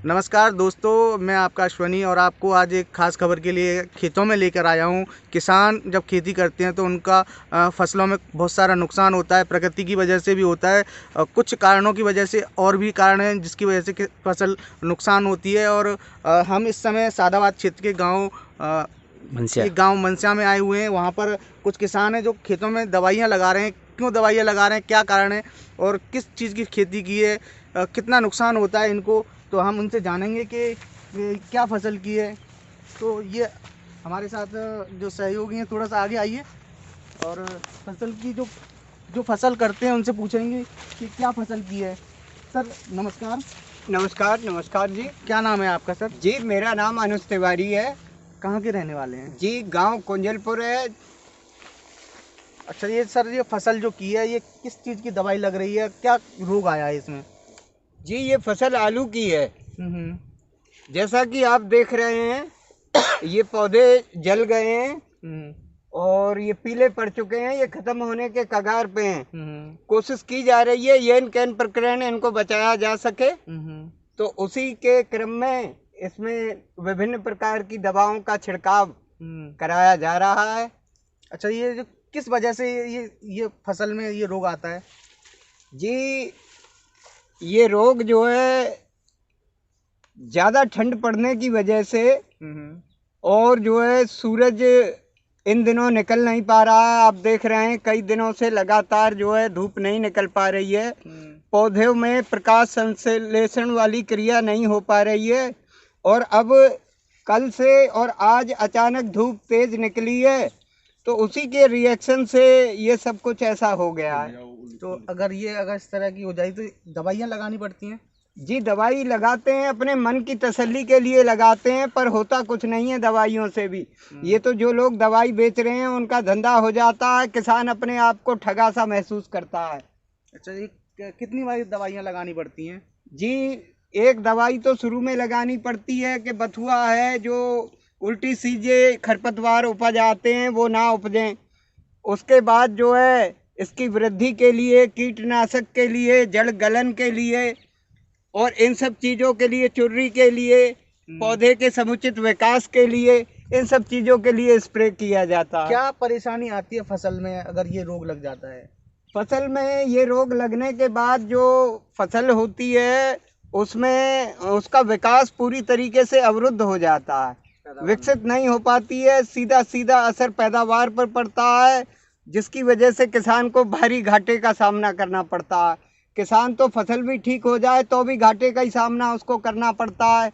नमस्कार दोस्तों, मैं आपका अश्वनी और आपको आज एक ख़ास खबर के लिए खेतों में लेकर आया हूं। किसान जब खेती करते हैं तो उनका फसलों में बहुत सारा नुकसान होता है, प्रकृति की वजह से भी होता है। कुछ कारणों की वजह से और भी कारण हैं जिसकी वजह से फसल नुकसान होती है। और हम इस समय सादाबाद क्षेत्र के गांव मनस्या में आए हुए हैं। वहां पर कुछ किसान हैं जो खेतों में दवाइयाँ लगा रहे हैं। क्यों दवाइयाँ लगा रहे हैं, क्या कारण है और किस चीज़ की खेती की है, कितना नुकसान होता है इनको, तो हम उनसे जानेंगे कि क्या फसल की है। तो ये हमारे साथ जो सहयोगी हैं, थोड़ा सा आगे आइए और फसल की जो फसल करते हैं उनसे पूछेंगे कि क्या फसल की है। सर नमस्कार। नमस्कार जी। क्या नाम है आपका सर? जी मेरा नाम अनुज तिवारी है। कहाँ के रहने वाले हैं? जी गांव कुंजलपुर है। अच्छा, ये सर ये फसल जो की है ये किस चीज़ की दवाई लग रही है, क्या रोग आया है इसमें? जी ये फसल आलू की है। जैसा कि आप देख रहे हैं ये पौधे जल गए हैं और ये पीले पड़ चुके हैं, ये खत्म होने के कगार पे हैं। कोशिश की जा रही है ये कैन प्रक्रिया ने इनको बचाया जा सके। तो उसी के क्रम में इसमें विभिन्न प्रकार की दवाओं का छिड़काव कराया जा रहा है। अच्छा, ये जो किस वजह से ये फसल में ये रोग आता है? जी ये रोग जो है ज़्यादा ठंड पड़ने की वजह से और जो है सूरज इन दिनों निकल नहीं पा रहा है। आप देख रहे हैं कई दिनों से लगातार जो है धूप नहीं निकल पा रही है। पौधों में प्रकाश संश्लेषण वाली क्रिया नहीं हो पा रही है और अब कल से और आज अचानक धूप तेज निकली है तो उसी के रिएक्शन से ये सब कुछ ऐसा हो गया है। तो अगर इस तरह की हो जाए तो दवाइयाँ लगानी पड़ती हैं? जी दवाई लगाते हैं, अपने मन की तसल्ली के लिए लगाते हैं, पर होता कुछ नहीं है दवाइयों से भी। ये तो जो लोग दवाई बेच रहे हैं उनका धंधा हो जाता है, किसान अपने आप को ठगा सा महसूस करता है। अच्छा, ये कितनी बार दवाइयाँ लगानी पड़ती हैं? जी एक दवाई तो शुरू में लगानी पड़ती है कि बथुआ है जो उल्टी सीधे खरपतवार उपज आते हैं वो ना उपजें। उसके बाद जो है इसकी वृद्धि के लिए, कीटनाशक के लिए, जड़ गलन के लिए और इन सब चीज़ों के लिए, चुर्री के लिए, पौधे के समुचित विकास के लिए, इन सब चीज़ों के लिए स्प्रे किया जाता है। क्या परेशानी आती है फसल में अगर ये रोग लग जाता है? फसल में ये रोग लगने के बाद जो फसल होती है उसमें उसका विकास पूरी तरीके से अवरुद्ध हो जाता है, विकसित नहीं हो पाती है। सीधा सीधा असर पैदावार पर पड़ता है जिसकी वजह से किसान को भारी घाटे का सामना करना पड़ता है। किसान तो फसल भी ठीक हो जाए तो भी घाटे का ही सामना उसको करना पड़ता है।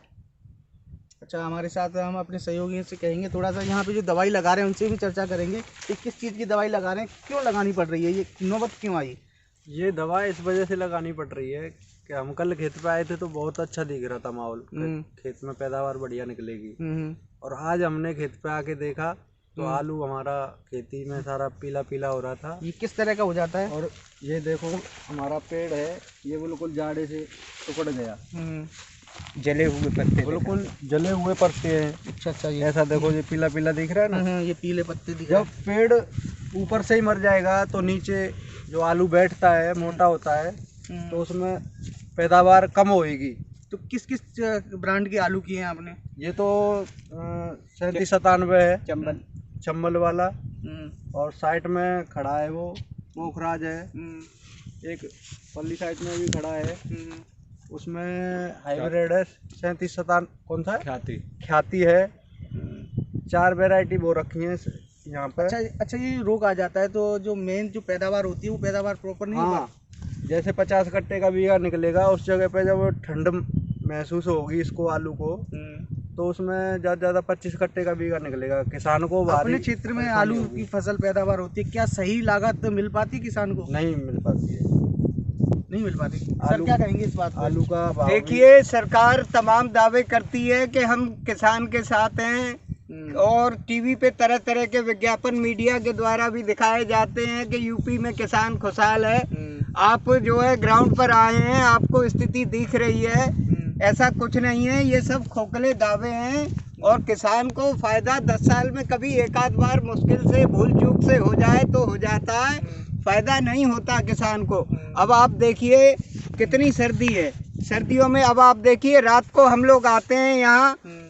अच्छा, हमारे साथ हम अपने सहयोगियों से कहेंगे, थोड़ा सा यहाँ पे जो दवाई लगा रहे हैं उनसे भी चर्चा करेंगे कि किस चीज़ की दवाई लगा रहे हैं, क्यों लगानी पड़ रही है, ये नौबत क्यों आई? ये दवा इस वजह से लगानी पड़ रही है कि हम कल खेत पे आए थे तो बहुत अच्छा दिख रहा था माहौल, खेत में पैदावार बढ़िया निकलेगी। और आज हमने खेत पे आके देखा तो आलू हमारा खेती में सारा पीला पीला हो रहा था। ये किस तरह का हो जाता है? और ये देखो हमारा पेड़ है, ये बिल्कुल जाड़े से सिकुड़ गया, जले हुए पत्ते, बिल्कुल जले हुए पत्ते हैं। अच्छा, ये ऐसा देखो ये पीला पीला दिख रहा है ना, ये पीले पत्ते दिख रहे हैं। जब पेड़ ऊपर से ही मर जाएगा तो नीचे जो आलू बैठता है मोटा होता है तो उसमें पैदावार कम होएगी। तो किस किस ब्रांड के आलू किए हैं आपने? ये तो 3797 है, चंबल वाला, और साइड में खड़ा है वो मोखराज है, एक पल्ली साइड में भी खड़ा है, उसमें हाइब्रिड है 3797, कौन सा है? ख्याति है। 4 वैरायटी वो रखी है यहाँ पर। अच्छा, ये रोग आ जाता है तो जो मेन जो पैदावार होती है वो पैदावार प्रॉपर नहीं होगा? जैसे 50 कट्टे का बीघा निकलेगा उस जगह पे जब ठंड महसूस होगी इसको आलू को तो उसमें ज़्यादा 25 कट्टे का बीघा निकलेगा। किसान को अपने क्षेत्र में आलू की फसल पैदावार होती है, क्या सही लागत मिल पाती किसान को? नहीं मिल पाती है, नहीं मिल पाती। सर क्या कहेंगे इस बात? आलू का देखिए सरकार तमाम दावे करती है कि हम किसान के साथ हैं और टीवी पे तरह तरह के विज्ञापन मीडिया के द्वारा भी दिखाए जाते हैं कि यूपी में किसान खुशहाल है। आप जो है ग्राउंड पर आए हैं, आपको स्थिति दिख रही है, ऐसा कुछ नहीं है, ये सब खोखले दावे हैं। और किसान को फायदा 10 साल में कभी एक आध बार मुश्किल से भूल चूक से हो जाए तो हो जाता है, फायदा नहीं होता किसान को। अब आप देखिए कितनी सर्दी है, सर्दियों में अब आप देखिए रात को हम लोग आते हैं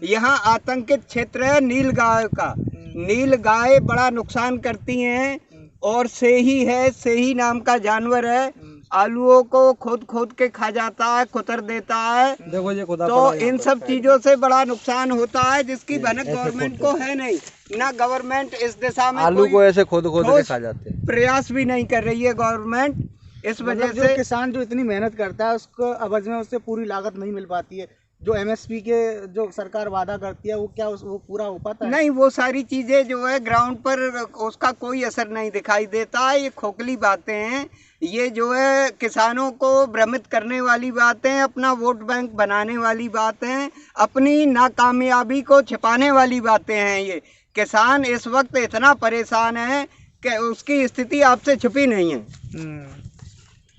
यहाँ आतंकित क्षेत्र है नील गाय का। नील गाय बड़ा नुकसान करती हैं। और सेही नाम का जानवर है, आलूओं को खोद खोद के खा जाता है, कुतर देता है। देखो ये खुदा तो इन सब चीजों से बड़ा नुकसान होता है, जिसकी भनक गवर्नमेंट को है नहीं, ना गवर्नमेंट इस दिशा में आलू को ऐसे खोद खोद के खा जाते हैं। प्रयास भी नहीं कर रही है गवर्नमेंट। इस वजह मतलब से जो किसान जो इतनी मेहनत करता है उसको अवज में उससे पूरी लागत नहीं मिल पाती है। जो एमएसपी के जो सरकार वादा करती है वो क्या वो पूरा हो पाता है? नहीं, वो सारी चीजें जो है ग्राउंड पर उसका कोई असर नहीं दिखाई देता है। ये खोखली बातें हैं, ये जो है किसानों को भ्रमित करने वाली बातें, अपना वोट बैंक बनाने वाली बातें, अपनी नाकामयाबी को छिपाने वाली बातें हैं। ये किसान इस वक्त इतना परेशान है कि उसकी स्थिति आपसे छुपी नहीं है।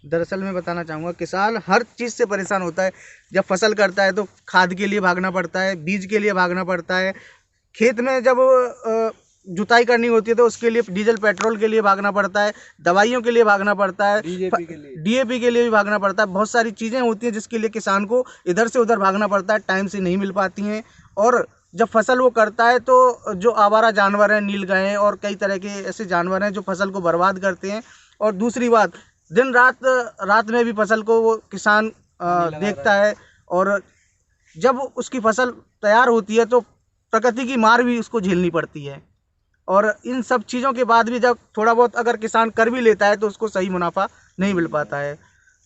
दरअसल मैं बताना चाहूँगा, किसान हर चीज़ से परेशान होता है। जब फसल करता है तो खाद के लिए भागना पड़ता है, बीज के लिए भागना पड़ता है, खेत में जब जुताई करनी होती है तो उसके लिए डीजल पेट्रोल के लिए भागना पड़ता है, दवाइयों के लिए भागना पड़ता है, डीएपी के लिए भी भागना पड़ता है। बहुत सारी चीज़ें होती हैं जिसके लिए किसान को इधर से उधर भागना पड़ता है, टाइम से नहीं मिल पाती हैं। और जब फसल वो करता है तो जो आवारा जानवर हैं, नील गायें और कई तरह के ऐसे जानवर हैं जो फसल को बर्बाद करते हैं। और दूसरी बात, दिन रात में भी फसल को वो किसान देखता है। और जब उसकी फसल तैयार होती है तो प्रकृति की मार भी उसको झेलनी पड़ती है। और इन सब चीज़ों के बाद भी जब थोड़ा बहुत अगर किसान कर भी लेता है तो उसको सही मुनाफा नहीं मिल पाता है।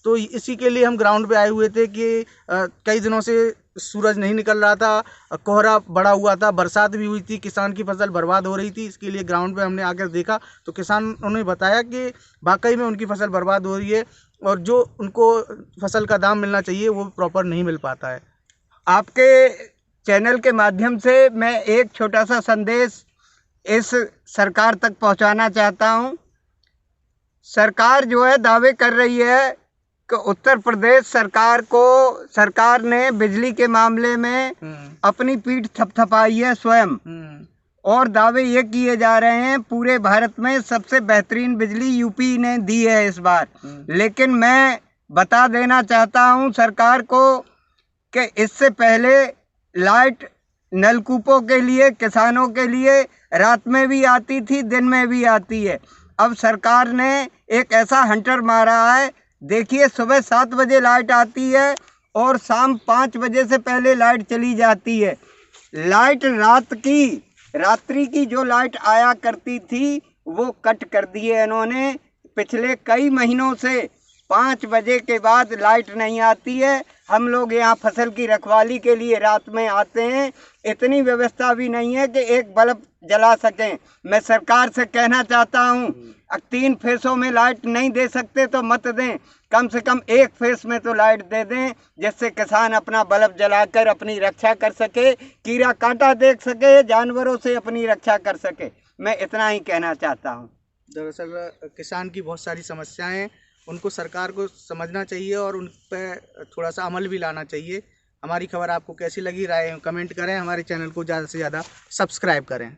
तो इसी के लिए हम ग्राउंड पे आए हुए थे कि कई दिनों से सूरज नहीं निकल रहा था, कोहरा बड़ा हुआ था, बरसात भी हुई थी, किसान की फसल बर्बाद हो रही थी। इसके लिए ग्राउंड पे हमने आकर देखा तो किसानों ने बताया कि वाकई में उनकी फसल बर्बाद हो रही है और जो उनको फसल का दाम मिलना चाहिए वो प्रॉपर नहीं मिल पाता है। आपके चैनल के माध्यम से मैं एक छोटा सा संदेश इस सरकार तक पहुंचाना चाहता हूं। सरकार जो है दावे कर रही है कि उत्तर प्रदेश सरकार ने बिजली के मामले में अपनी पीठ थपथपाई है स्वयं। और दावे ये किए जा रहे हैं पूरे भारत में सबसे बेहतरीन बिजली यूपी ने दी है इस बार। लेकिन मैं बता देना चाहता हूं सरकार को कि इससे पहले लाइट नलकूपों के लिए, किसानों के लिए रात में भी आती थी, दिन में भी आती है। अब सरकार ने एक ऐसा हंटर मारा है, देखिए सुबह 7 बजे लाइट आती है और शाम 5 बजे से पहले लाइट चली जाती है। लाइट रात्रि की जो लाइट आया करती थी वो कट कर दी है इन्होंने। पिछले कई महीनों से 5 बजे के बाद लाइट नहीं आती है। हम लोग यहाँ फसल की रखवाली के लिए रात में आते हैं, इतनी व्यवस्था भी नहीं है कि एक बल्ब जला सकें। मैं सरकार से कहना चाहता हूँ 3 फेसों में लाइट नहीं दे सकते तो मत दें, कम से कम 1 फेस में तो लाइट दे दें, जिससे किसान अपना बल्ब जलाकर अपनी रक्षा कर सके, कीड़ा कांटा देख सके, जानवरों से अपनी रक्षा कर सके। मैं इतना ही कहना चाहता हूँ। दरअसल किसान की बहुत सारी समस्याएं हैं, उनको सरकार को समझना चाहिए और उन पर थोड़ा सा अमल भी लाना चाहिए। हमारी खबर आपको कैसी लगी, राय कमेंट करें, हमारे चैनल को ज़्यादा से ज़्यादा सब्सक्राइब करें।